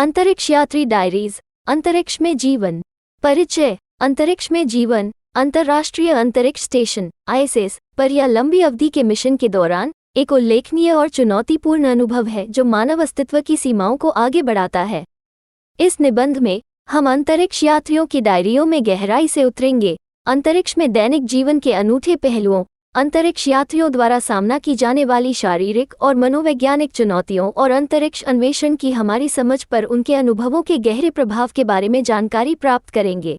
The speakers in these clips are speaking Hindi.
अंतरिक्ष यात्री डायरीज। अंतरिक्ष में जीवन। परिचय। अंतरिक्ष में जीवन अंतर्राष्ट्रीय अंतरिक्ष स्टेशन (ISS) पर या लंबी अवधि के मिशन के दौरान एक उल्लेखनीय और चुनौतीपूर्ण अनुभव है जो मानव अस्तित्व की सीमाओं को आगे बढ़ाता है। इस निबंध में हम अंतरिक्ष यात्रियों की डायरियों में गहराई से उतरेंगे, अंतरिक्ष में दैनिक जीवन के अनूठे पहलुओं, अंतरिक्ष यात्रियों द्वारा सामना की जाने वाली शारीरिक और मनोवैज्ञानिक चुनौतियों और अंतरिक्ष अन्वेषण की हमारी समझ पर उनके अनुभवों के गहरे प्रभाव के बारे में जानकारी प्राप्त करेंगे।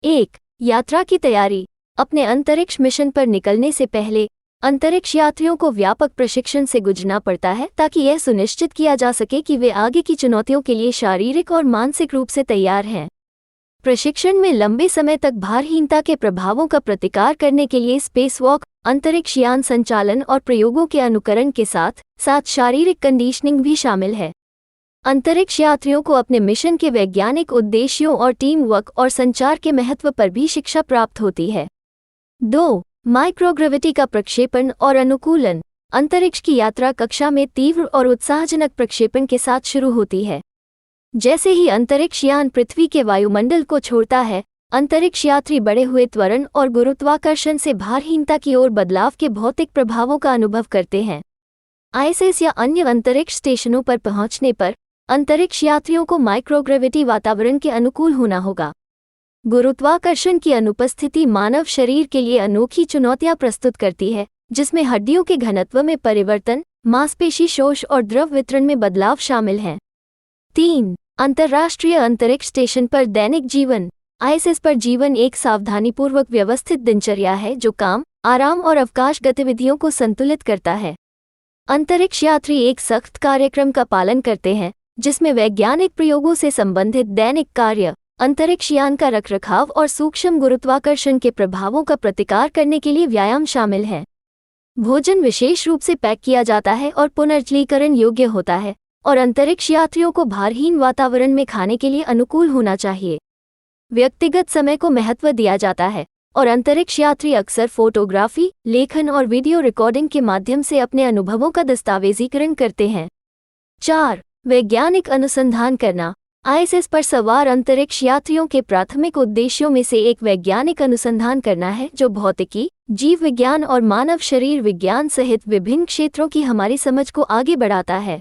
1. यात्रा की तैयारी। अपने अंतरिक्ष मिशन पर निकलने से पहले अंतरिक्ष यात्रियों को व्यापक प्रशिक्षण से गुजरना पड़ता है ताकि यह सुनिश्चित किया जा सके कि वे आगे की चुनौतियों के लिए शारीरिक और मानसिक रूप से तैयार हैं। प्रशिक्षण में लंबे समय तक भारहीनता के प्रभावों का प्रतिकार करने के लिए स्पेसवॉक, अंतरिक्ष यान संचालन और प्रयोगों के अनुकरण के साथ साथ शारीरिक कंडीशनिंग भी शामिल है। अंतरिक्ष यात्रियों को अपने मिशन के वैज्ञानिक उद्देश्यों और टीम वर्क और संचार के महत्व पर भी शिक्षा प्राप्त होती है। 2. माइक्रोग्रेविटी का प्रक्षेपण और अनुकूलन। अंतरिक्ष की यात्रा कक्षा में तीव्र और उत्साहजनक प्रक्षेपण के साथ शुरू होती है। जैसे ही अंतरिक्ष यान पृथ्वी के वायुमंडल को छोड़ता है, अंतरिक्ष यात्री बढ़े हुए त्वरण और गुरुत्वाकर्षण से भारहीनता की ओर बदलाव के भौतिक प्रभावों का अनुभव करते हैं। ISS या अन्य अंतरिक्ष स्टेशनों पर पहुंचने पर अंतरिक्ष यात्रियों को माइक्रोग्रेविटी वातावरण के अनुकूल होना होगा। गुरुत्वाकर्षण की अनुपस्थिति मानव शरीर के लिए अनोखी चुनौतियां प्रस्तुत करती है, जिसमें हड्डियों के घनत्व में परिवर्तन, मांसपेशी शोष और द्रव वितरण में बदलाव शामिल हैं। 3. अंतर्राष्ट्रीय अंतरिक्ष स्टेशन पर दैनिक जीवन। ISS पर जीवन एक सावधानीपूर्वक व्यवस्थित दिनचर्या है जो काम, आराम और अवकाश गतिविधियों को संतुलित करता है। अंतरिक्ष यात्री एक सख्त कार्यक्रम का पालन करते हैं जिसमें वैज्ञानिक प्रयोगों से संबंधित दैनिक कार्य, अंतरिक्ष यान का रखरखाव और सूक्ष्म गुरुत्वाकर्षण के प्रभावों का प्रतिकार करने के लिए व्यायाम शामिल है। भोजन विशेष रूप से पैक किया जाता है और पुनर्जलीकरण योग्य होता है और अंतरिक्ष यात्रियों को भारहीन वातावरण में खाने के लिए अनुकूल होना चाहिए। व्यक्तिगत समय को महत्व दिया जाता है और अंतरिक्ष यात्री अक्सर फोटोग्राफी, लेखन और वीडियो रिकॉर्डिंग के माध्यम से अपने अनुभवों का दस्तावेजीकरण करते हैं। 4. वैज्ञानिक अनुसंधान करना। ISS पर सवार अंतरिक्ष यात्रियों के प्राथमिक उद्देश्यों में से एक वैज्ञानिक अनुसंधान करना है जो भौतिकी, जीव विज्ञान और मानव शरीर विज्ञान सहित विभिन्न क्षेत्रों की हमारी समझ को आगे बढ़ाता है।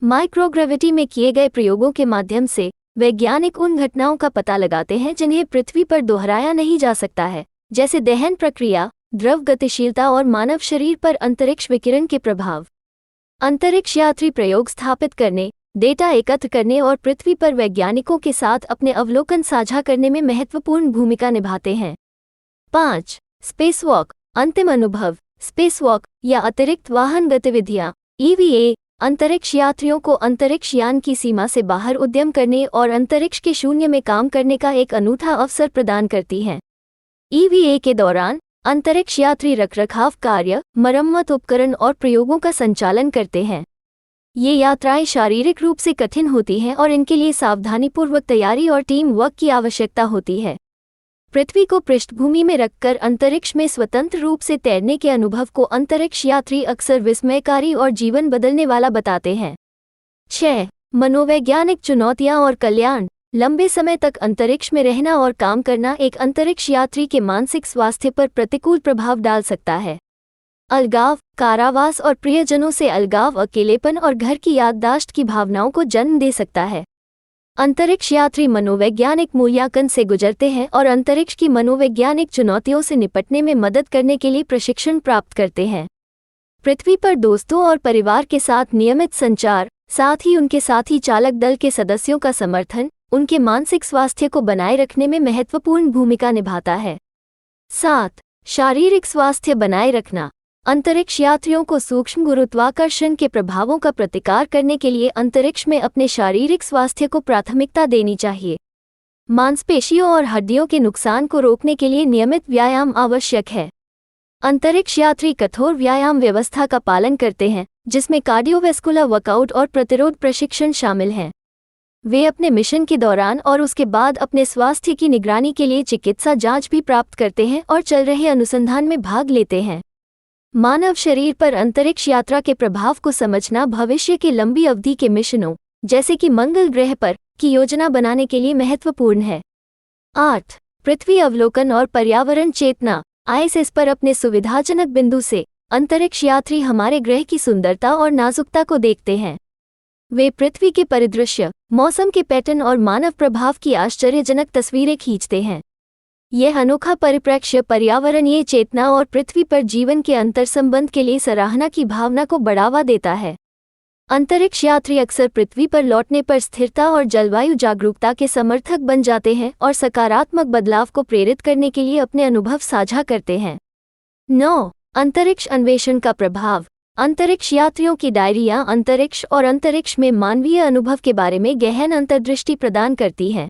माइक्रोग्रेविटी में किए गए प्रयोगों के माध्यम से वैज्ञानिक उन घटनाओं का पता लगाते हैं जिन्हें पृथ्वी पर दोहराया नहीं जा सकता है, जैसे दहन प्रक्रिया, द्रव गतिशीलता और मानव शरीर पर अंतरिक्ष विकिरण के प्रभाव। अंतरिक्ष यात्री प्रयोग स्थापित करने, डेटा एकत्र करने और पृथ्वी पर वैज्ञानिकों के साथ अपने अवलोकन साझा करने में महत्वपूर्ण भूमिका निभाते हैं। 5. स्पेसवॉक, अंतिम अनुभव। स्पेसवॉक या अतिरिक्त वाहन गतिविधियां EVA अंतरिक्ष यात्रियों को अंतरिक्ष यान की सीमा से बाहर उद्यम करने और अंतरिक्ष के शून्य में काम करने का एक अनूठा अवसर प्रदान करती हैं। EVA के दौरान अंतरिक्ष यात्री रखरखाव कार्य, मरम्मत उपकरण और प्रयोगों का संचालन करते हैं। ये यात्राएं शारीरिक रूप से कठिन होती हैं और इनके लिए सावधानीपूर्वक तैयारी और टीम वर्क की आवश्यकता होती है। पृथ्वी को पृष्ठभूमि में रखकर अंतरिक्ष में स्वतंत्र रूप से तैरने के अनुभव को अंतरिक्ष यात्री अक्सर विस्मयकारी और जीवन बदलने वाला बताते हैं। 6. मनोवैज्ञानिक चुनौतियां और कल्याण। लंबे समय तक अंतरिक्ष में रहना और काम करना एक अंतरिक्ष यात्री के मानसिक स्वास्थ्य पर प्रतिकूल प्रभाव डाल सकता है। अलगाव, कारावास और प्रियजनों से अलगाव अकेलेपन और घर की याददाश्त की भावनाओं को जन्म दे सकता है। अंतरिक्ष यात्री मनोवैज्ञानिक मूल्यांकन से गुजरते हैं और अंतरिक्ष की मनोवैज्ञानिक चुनौतियों से निपटने में मदद करने के लिए प्रशिक्षण प्राप्त करते हैं। पृथ्वी पर दोस्तों और परिवार के साथ नियमित संचार, साथ ही उनके साथी चालक दल के सदस्यों का समर्थन उनके मानसिक स्वास्थ्य को बनाए रखने में महत्वपूर्ण भूमिका निभाता है। 7. शारीरिक स्वास्थ्य बनाए रखना। अंतरिक्ष यात्रियों को सूक्ष्म गुरुत्वाकर्षण के प्रभावों का प्रतिकार करने के लिए अंतरिक्ष में अपने शारीरिक स्वास्थ्य को प्राथमिकता देनी चाहिए। मांसपेशियों और हड्डियों के नुकसान को रोकने के लिए नियमित व्यायाम आवश्यक है। अंतरिक्ष यात्री कठोर व्यायाम व्यवस्था का पालन करते हैं जिसमें कार्डियोवैस्कुलर वर्कआउट और प्रतिरोध प्रशिक्षण शामिल हैं। वे अपने मिशन के दौरान और उसके बाद अपने स्वास्थ्य की निगरानी के लिए चिकित्सा जांच भी प्राप्त करते हैं और चल रहे अनुसंधान में भाग लेते हैं। मानव शरीर पर अंतरिक्ष यात्रा के प्रभाव को समझना भविष्य के लंबी अवधि के मिशनों, जैसे कि मंगल ग्रह पर की योजना बनाने के लिए महत्वपूर्ण है। 8. पृथ्वी अवलोकन और पर्यावरण चेतना। आईएसएस पर अपने सुविधाजनक बिंदु से अंतरिक्ष यात्री हमारे ग्रह की सुंदरता और नाजुकता को देखते हैं। वे पृथ्वी के परिदृश्य, मौसम के पैटर्न और मानव प्रभाव की आश्चर्यजनक तस्वीरें खींचते हैं। यह अनोखा परिप्रेक्ष्य पर्यावरणीय चेतना और पृथ्वी पर जीवन के अंतर्संबंध के लिए सराहना की भावना को बढ़ावा देता है। अंतरिक्ष यात्री अक्सर पृथ्वी पर लौटने पर स्थिरता और जलवायु जागरूकता के समर्थक बन जाते हैं और सकारात्मक बदलाव को प्रेरित करने के लिए अपने अनुभव साझा करते हैं। 9. अंतरिक्ष अन्वेषण का प्रभाव। अंतरिक्ष यात्रियों की डायरियां अंतरिक्ष और अंतरिक्ष में मानवीय अनुभव के बारे में गहन अंतर्दृष्टि प्रदान करती हैं।